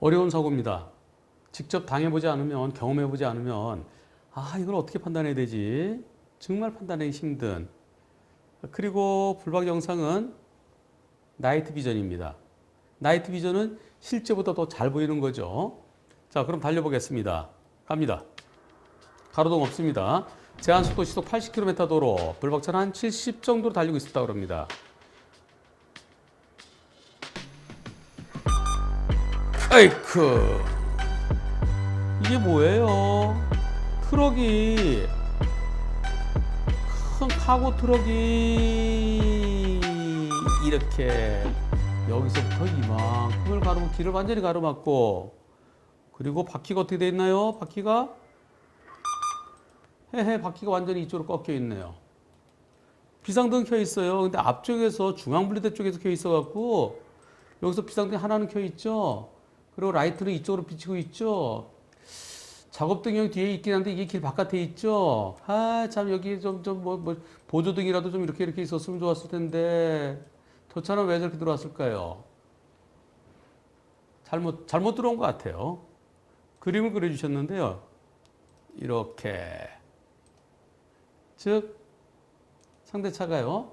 어려운 사고입니다. 직접 당해보지 않으면, 경험해보지 않으면, 이걸 어떻게 판단해야 되지? 정말 판단하기 힘든. 그리고 불박 영상은 나이트 비전입니다. 나이트 비전은 실제보다 더 잘 보이는 거죠. 자, 그럼 달려보겠습니다. 갑니다. 가로등 없습니다. 제한 속도 시속 80km 도로, 불박차는 한 70 정도로 달리고 있었다고 합니다. 에이크! 이게 뭐예요? 트럭이, 큰 카고 트럭이 이렇게 여기서부터 이만큼을 가로막고, 길을 완전히 가로막고, 그리고 바퀴가 어떻게 돼 있나요? 바퀴가 바퀴가 완전히 이쪽으로 꺾여 있네요. 비상등 켜 있어요. 근데 앞쪽에서 중앙분리대 쪽에서 켜 있어 갖고 여기서 비상등 하나는 켜 있죠. 그리고 라이트는 이쪽으로 비치고 있죠. 작업등이 여기 뒤에 있긴 한데 이게 길 바깥에 있죠. 참 여기 뭐 보조등이라도 좀 이렇게 있었으면 좋았을 텐데 저 차는 왜 저렇게 들어왔을까요? 잘못 들어온 것 같아요. 그림을 그려주셨는데요. 이렇게. 즉, 상대차가요.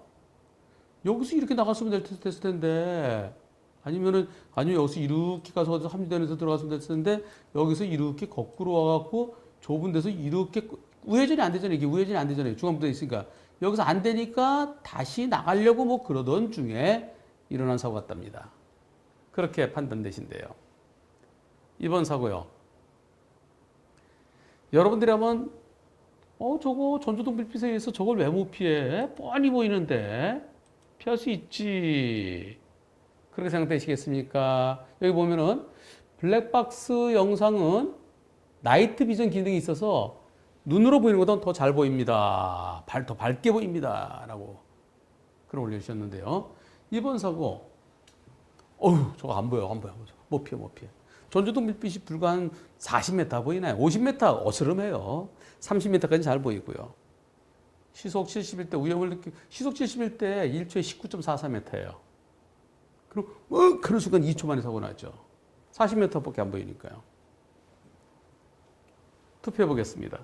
여기서 이렇게 나갔으면 됐을 텐데, 아니면 여기서 이렇게 가서 합류대에서 들어갔으면 됐을 텐데, 여기서 이렇게 거꾸로 와갖고 좁은 데서 이렇게, 우회전이 안 되잖아요. 이게 우회전이 안 되잖아요. 중앙부대에 있으니까. 여기서 안 되니까 다시 나가려고 뭐 그러던 중에 일어난 사고 같답니다. 그렇게 판단되신대요. 이번 사고요. 여러분들이 한번 저거 전조등 불빛에 의해서 저걸 왜 못 피해? 뻔히 보이는데 피할 수 있지. 그렇게 생각되시겠습니까? 여기 보면은 블랙박스 영상은 나이트 비전 기능이 있어서 눈으로 보이는 것보다 더 잘 보입니다. 더 밝게 보입니다. 라고 글을 올려주셨는데요. 이번 사고, 저거 안 보여. 못 피해. 전조등 불빛이 불과 한 40m 보이나요? 50m 어스름해요. 30m까지 잘 보이고요. 시속 71대 위험을 느끼고, 시속 71대 1초에 19.44m예요. 그리고 그런 순간 2초 만에 사고 나죠. 40m밖에 안 보이니까요. 투표해 보겠습니다.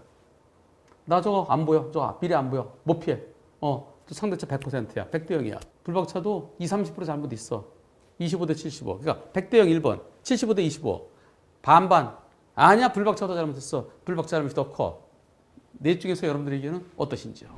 나 저거 안 보여. 저거 미리 안 보여. 못 피해. 저 상대차 100%야. 100대 0이야. 불박차도 20, 30% 잘못 있어. 25대 75. 그러니까 100대 0 1번. 75대 25. 반반. 아니야, 불박차도 잘못했어. 불박차 잘못이 더 커. 넷 중에서 여러분들의 의견은 어떠신지요?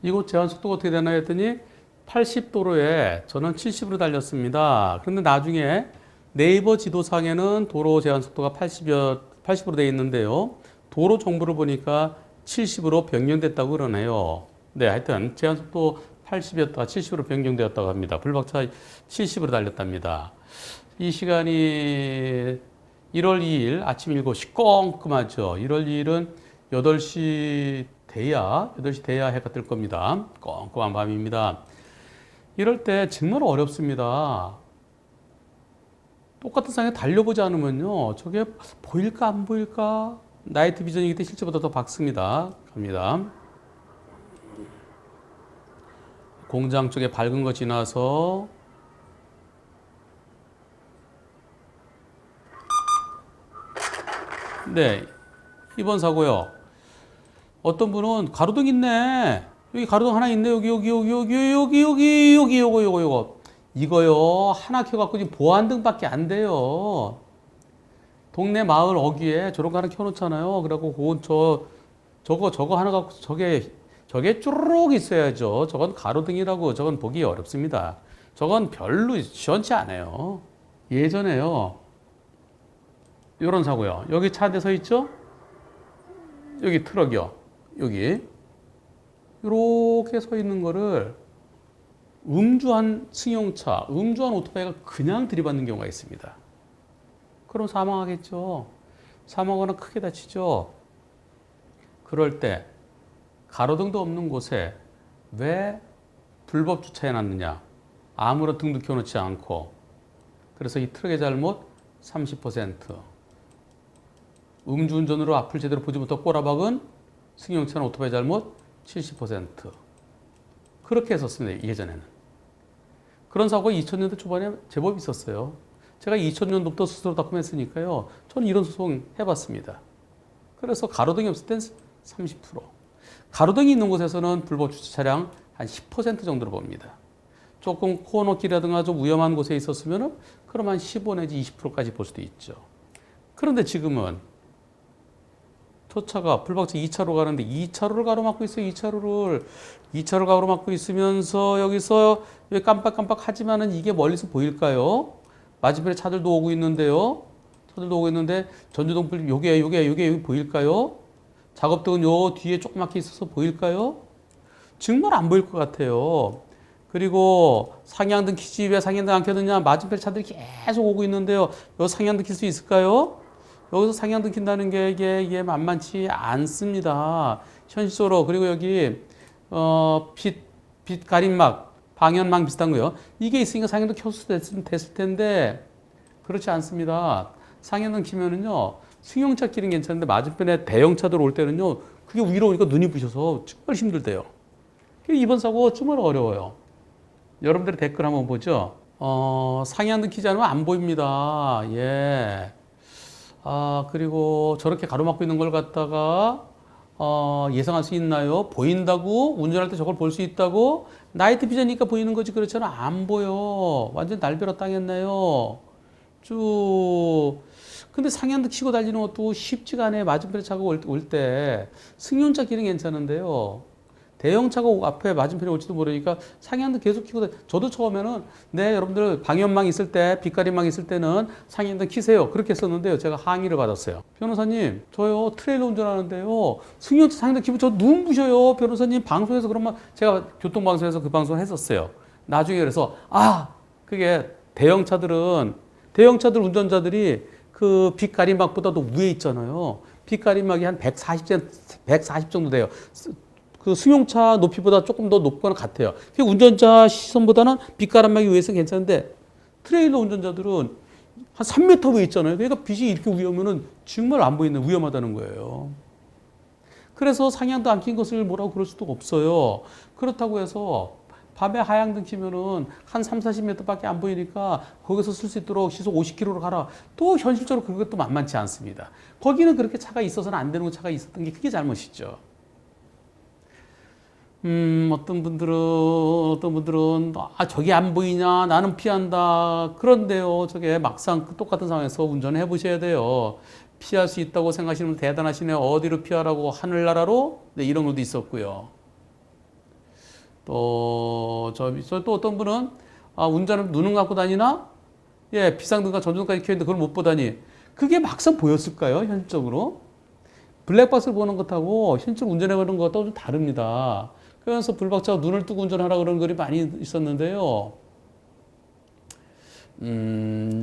이곳 제한 속도가 어떻게 되나 했더니 80도로에 저는 70으로 달렸습니다. 그런데 나중에 네이버 지도상에는 도로 제한 속도가 80으로 되어 있는데요. 도로 정보를 보니까 70으로 변경됐다고 그러네요. 네, 하여튼 제한 속도 80이었다가 70으로 변경되었다고 합니다. 불박차 70으로 달렸답니다. 이 시간이 1월 2일 아침 7시 꼼꼼하죠. 1월 2일은 8시 돼야 해가 뜰 겁니다. 꼼꼼한 밤입니다. 이럴 때 정말 어렵습니다. 똑같은 상황에 달려보지 않으면요. 저게 보일까 안 보일까? 나이트 비전이기 때문에 실제보다 더 밝습니다. 갑니다. 공장 쪽에 밝은 거 지나서 네, 이번 사고요. 어떤 분은 가로등 있네. 여기 가로등 하나 있네. 여기 요거. 이거요. 하나 켜갖고 지금 보안등밖에 안 돼요. 동네 마을 어귀에 저런 거 하나 켜놓잖아요. 그래갖고 그건 저거 하나 갖고 저게 쭈르륵 있어야죠. 저건 가로등이라고 저건 보기 어렵습니다. 저건 별로 시원치 않아요. 예전에요. 요런 사고요. 여기 차 한 대 서 있죠? 여기 트럭이요. 여기. 이렇게 서 있는 거를 음주한 승용차, 음주한 오토바이가 그냥 들이받는 경우가 있습니다. 그럼 사망하겠죠. 사망하거나 크게 다치죠. 그럴 때 가로등도 없는 곳에 왜 불법 주차해 놨느냐? 아무런 등도 켜놓지 않고. 그래서 이 트럭의 잘못 30%. 음주운전으로 앞을 제대로 보지 못하고 꼬라박은 승용차나 오토바이 잘못 70%. 그렇게 했었습니다. 예전에는. 그런 사고가 2000년대 초반에 제법 있었어요. 제가 2000년도부터 스스로 덕분했으니까요. 저는 이런 소송 해봤습니다. 그래서 가로등이 없을 땐 30%. 가로등이 있는 곳에서는 불법 주차 차량 한 10% 정도로 봅니다. 조금 코너길이라든가 좀 위험한 곳에 있었으면 그럼 한 15 내지 20%까지 볼 수도 있죠. 그런데 지금은 저 차가 불박차 2차로 가는데 2차로를 가로막고 있어요. 2차로를 가로막고 있으면서 여기서 왜 깜빡깜빡 하지만은 이게 멀리서 보일까요? 맞은편에 차들도 오고 있는데요. 차들도 오고 있는데 전조등 불 요게 보일까요? 작업등은 요 뒤에 조그맣게 있어서 보일까요? 정말 안 보일 것 같아요. 그리고 상향등 켜지 왜 상향등 안 켜느냐? 맞은편 차들이 계속 오고 있는데요. 요 상향등 켤 수 있을까요? 여기서 상향등 킨다는 게 이게 만만치 않습니다. 현실적으로. 그리고 여기 빛 가림막, 방연망 비슷한 거요. 이게 있으니까 상향등 켰을 됐을 텐데 그렇지 않습니다. 상향등 키면은요 승용차 길은 괜찮은데 맞은편에 대형차들 올 때는요 그게 위로 오니까 눈이 부셔서 정말 힘들대요. 이번 사고 정말 어려워요. 여러분들의 댓글 한번 보죠. 상향등 키지 않으면 안 보입니다. 예. 그리고 저렇게 가로막고 있는 걸 갖다가 예상할 수 있나요? 보인다고? 운전할 때 저걸 볼 수 있다고? 나이트 비전이니까 보이는 거지 그렇잖아. 안 보여. 완전 날벼락 당했네요. 근데 상향등 켜고 달리는 것도 쉽지가 않아요. 맞은편에 차가 올 때. 승용차 길은 괜찮은데요. 대형차가 앞에 맞은편에 올지도 모르니까 상향등 계속 켜고 저도 처음에는 네 여러분들 방연망 있을 때 빛가림망 있을 때는 상향등 켜세요 그렇게 했었는데요. 제가 항의를 받았어요. 변호사님 저요 트레일러 운전하는데요 승용차 상향등 켜면 저 눈 부셔요. 변호사님 방송에서 그러면 제가 교통방송에서 그 방송을 했었어요. 나중에 그래서 그게 대형차들 운전자들이 그 빛가림막보다도 위에 있잖아요. 빛가림막이 한 140 정도 돼요. 그 승용차 높이보다 조금 더 높거나 같아요. 운전자 시선보다는 빛가림막이 위에서 괜찮은데 트레일러 운전자들은 한 3m 위에 있잖아요. 그러니까 빛이 이렇게 위험하면은 정말 안 보이는 위험하다는 거예요. 그래서 상향도 안 킨 것을 뭐라고 그럴 수도 없어요. 그렇다고 해서 밤에 하향등 키면은 한 30-40m밖에 안 보이니까 거기서 쓸 수 있도록 시속 50km로 가라. 또 현실적으로 그것도 만만치 않습니다. 거기는 그렇게 차가 있어서는 안 되는 차가 있었던 게 그게 잘못이죠. 어떤 분들은 저기 안 보이냐 나는 피한다 그런데요 저게 막상 똑같은 상황에서 운전해 보셔야 돼요. 피할 수 있다고 생각하시는 분 대단하시네요. 어디로 피하라고? 하늘나라로? 네, 이런 것도 있었고요. 또 어떤 분은 운전을 눈을 감고 다니나? 예, 비상등과 전조등까지 켜있는데 그걸 못 보다니. 그게 막상 보였을까요 현실적으로? 블랙박스를 보는 것하고 현실적으로 운전해보는 것하고 좀 다릅니다. 그래서 불박차가 눈을 뜨고 운전하라 그런 글이 많이 있었는데요.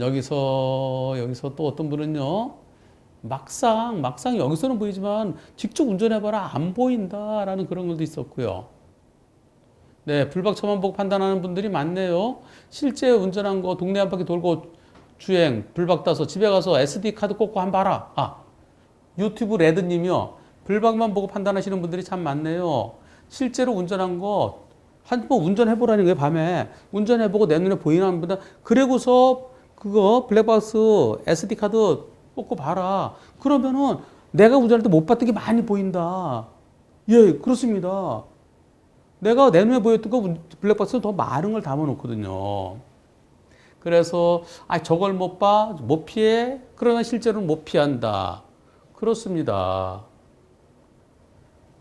여기서 또 어떤 분은요. 막상 여기서는 보이지만 직접 운전해봐라 안 보인다라는 그런 글도 있었고요. 네, 불박차만 보고 판단하는 분들이 많네요. 실제 운전한 거 동네 한 바퀴 돌고 주행 불박 따서 집에 가서 SD 카드 꽂고 한번 봐라. 유튜브 레드님이요. 불박만 보고 판단하시는 분들이 참 많네요. 실제로 운전한 거 한번 운전해보라는 거예요. 밤에 운전해보고 내 눈에 보이는 분보다 그리고서 그거 블랙박스 SD 카드 꽂고 봐라. 그러면은 내가 운전할 때 못 봤던 게 많이 보인다. 예, 그렇습니다. 내가 내 눈에 보였던 거 블랙박스는 더 많은 걸 담아 놓거든요. 그래서 저걸 못 봐, 못 피해. 그러나 실제로는 못 피한다. 그렇습니다.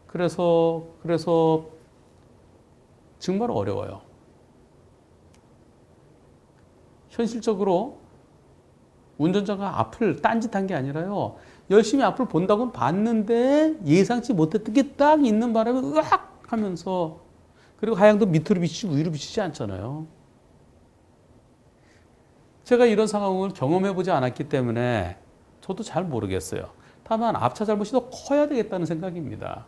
그래서 정말 어려워요. 현실적으로 운전자가 앞을 딴짓한 게 아니라요. 열심히 앞을 본다고는 봤는데 예상치 못했던 게 딱 있는 바람에 으악 하면서 그리고 하향도 밑으로 비치지 위로 비치지 않잖아요. 제가 이런 상황을 경험해보지 않았기 때문에 저도 잘 모르겠어요. 다만 앞차 잘못이 더 커야 되겠다는 생각입니다.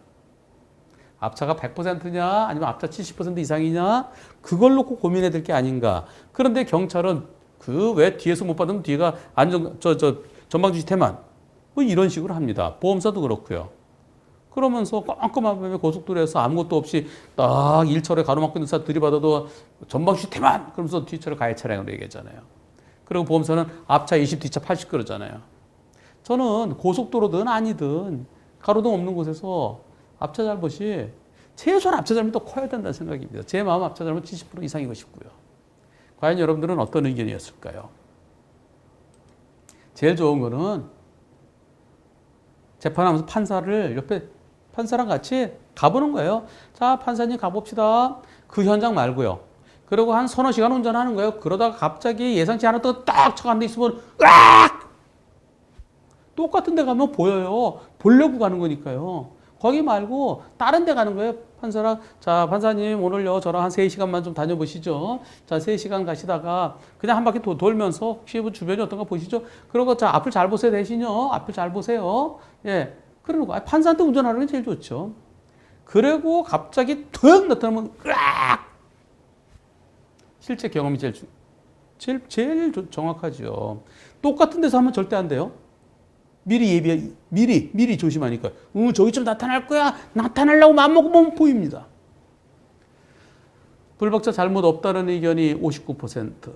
앞차가 100%냐 아니면 앞차 70% 이상이냐 그걸 놓고 고민해야 될 게 아닌가. 그런데 경찰은 그 왜 뒤에서 못 받으면 뒤가 전방주시 태만 뭐 이런 식으로 합니다. 보험사도 그렇고요. 그러면서 깜깜한 밤에 고속도로에서 아무것도 없이 딱 1차로에 가로막고 있는 차 들이받아도 전방주시 태만 그러면서 뒤차로 가해 차량으로 얘기했잖아요. 그리고 보험사는 앞차 20, 뒤차 80 그러잖아요. 저는 고속도로든 아니든 가로등 없는 곳에서 앞차 잘못이 최소한 앞차 잘못이 더 커야 된다는 생각입니다. 제 마음 앞차 잘못 70% 이상이고 싶고요. 과연 여러분들은 어떤 의견이었을까요? 제일 좋은 거는 재판하면서 판사를 옆에 판사랑 같이 가보는 거예요. 자, 판사님 가봅시다. 그 현장 말고요. 그리고 한 서너 시간 운전하는 거예요. 그러다가 갑자기 예상치 않았던 딱 차가 안 돼 있으면 으악! 똑같은 데 가면 보여요. 보려고 가는 거니까요. 거기 말고 다른 데 가는 거예요. 판사랑 자 판사님 오늘요 저랑 한 3시간만 좀 다녀보시죠. 자 3시간 가시다가 그냥 한 바퀴 돌면서 혹시 뭐 주변이 어떤가 보시죠. 그리고 자 앞을 잘 보세요 대신요. 앞을 잘 보세요. 예, 그러는 거. 판사한테 운전하는 게 제일 좋죠. 그리고 갑자기 툭 나타나면 으악! 실제 경험이 제일 정확하죠. 똑같은 데서 하면 절대 안 돼요. 미리 조심하니까. 저기쯤 나타날 거야. 나타나려고 맘먹으면 보입니다. 불박차 잘못 없다는 의견이 59%.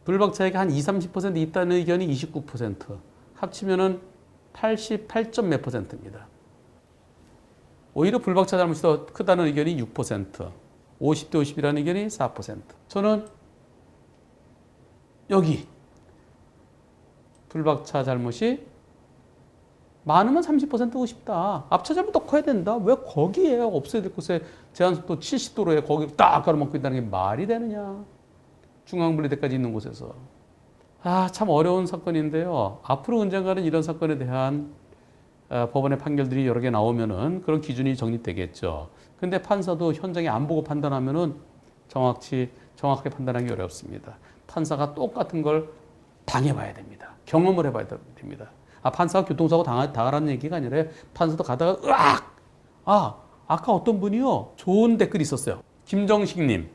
불박차에게 한 20-30% 있다는 의견이 29%. 합치면은 88점 몇 %입니다. 오히려 불박차 잘못이 더 크다는 의견이 6%. 50대 50이라는 의견이 4%. 저는 여기 불박차 잘못이 많으면 30%고 싶다. 앞차 잘못 더 커야 된다. 왜 거기에 없어야 될 곳에 제한속도 70도로에 거기 딱 가로막고 있다는 게 말이 되느냐. 중앙분리대까지 있는 곳에서. 참 어려운 사건인데요. 앞으로 언젠가는 이런 사건에 대한 법원의 판결들이 여러 개 나오면은 그런 기준이 정립되겠죠. 근데 판사도 현장에 안 보고 판단하면은 정확하게 판단하기 어렵습니다. 판사가 똑같은 걸 당해봐야 됩니다. 경험을 해봐야 됩니다. 판사가 교통사고 당하라는 얘기가 아니라 판사도 가다가 으악! 아까 어떤 분이요. 좋은 댓글이 있었어요. 김정식님.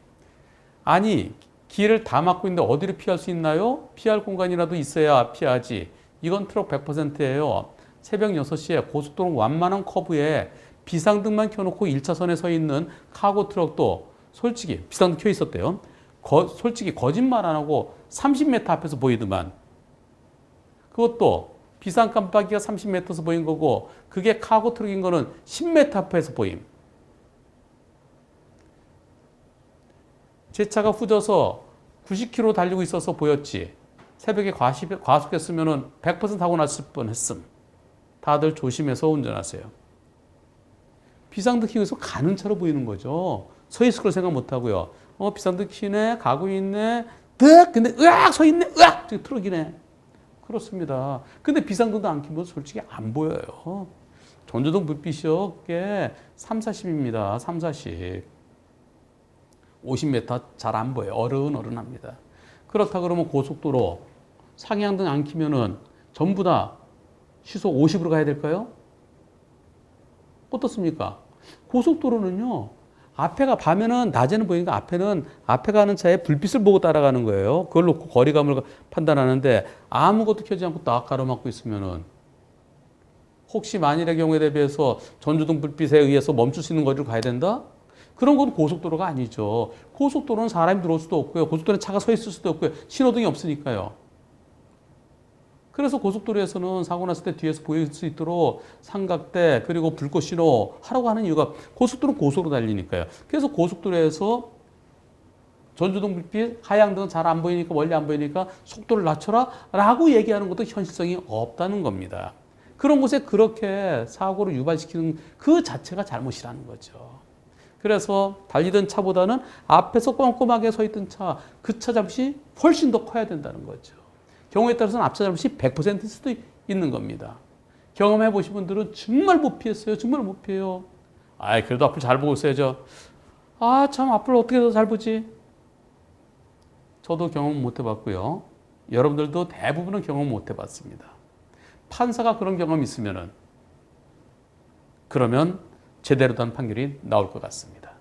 아니 길을 다 막고 있는데 어디로 피할 수 있나요? 피할 공간이라도 있어야 피하지. 이건 트럭 100%예요. 새벽 6시에 고속도로 완만한 커브에 비상등만 켜놓고 1차선에 서 있는 카고 트럭도 솔직히 비상등 켜 있었대요. 솔직히 거짓말 안 하고 30m 앞에서 보이더만. 그것도 비상 깜빡이가 30m에서 보인 거고 그게 카고 트럭인 거는 10m 앞에서 보임. 제 차가 후져서 90km 달리고 있어서 보였지. 새벽에 과속했으면 100% 사고 났을 뻔했음. 다들 조심해서 운전하세요. 비상등 켜서 가는 차로 보이는 거죠. 서 있을 걸 생각 못 하고요. 비상등 켜네, 가고 있네, 근데 으악 서 있네, 으악 저기 트럭이네. 그렇습니다. 근데 비상등도 안 켜면 솔직히 안 보여요. 전조등 불빛이요. 꽤 3, 40입니다. 3, 40. 50m 잘 안 보여요. 어른합니다. 그렇다 그러면 고속도로 상향등 안 켜면은 전부 다 시속 50으로 가야 될까요? 어떻습니까? 고속도로는요. 앞에가 밤에는 낮에는 보이니까 앞에 가는 차에 불빛을 보고 따라가는 거예요. 그걸로 거리감을 판단하는데 아무것도 켜지 않고 딱 가로막고 있으면은 혹시 만일의 경우에 대비해서 전조등 불빛에 의해서 멈출 수 있는 거리를 가야 된다? 그런 건 고속도로가 아니죠. 고속도로는 사람이 들어올 수도 없고요. 고속도로는 차가 서 있을 수도 없고요. 신호등이 없으니까요. 그래서 고속도로에서는 사고 났을 때 뒤에서 보일 수 있도록 삼각대 그리고 불꽃 신호 하라고 하는 이유가 고속도로는 고속으로 달리니까요. 그래서 고속도로에서 전조등 불빛, 하향등은 잘 안 보이니까 멀리 안 보이니까 속도를 낮춰라 라고 얘기하는 것도 현실성이 없다는 겁니다. 그런 곳에 그렇게 사고를 유발시키는 그 자체가 잘못이라는 거죠. 그래서 달리던 차보다는 앞에서 꼼꼼하게 서 있던 차, 그 차 잘못이 훨씬 더 커야 된다는 거죠. 경우에 따라서는 앞차 잘못이 100%일 수도 있는 겁니다. 경험해 보신 분들은 정말 못 피했어요. 정말 못 피해요. 그래도 앞을 잘 보고 있어야죠. 참 앞을 어떻게 더 잘 보지? 저도 경험 못 해봤고요. 여러분들도 대부분은 경험 못 해봤습니다. 판사가 그런 경험이 있으면은 그러면 제대로 된 판결이 나올 것 같습니다.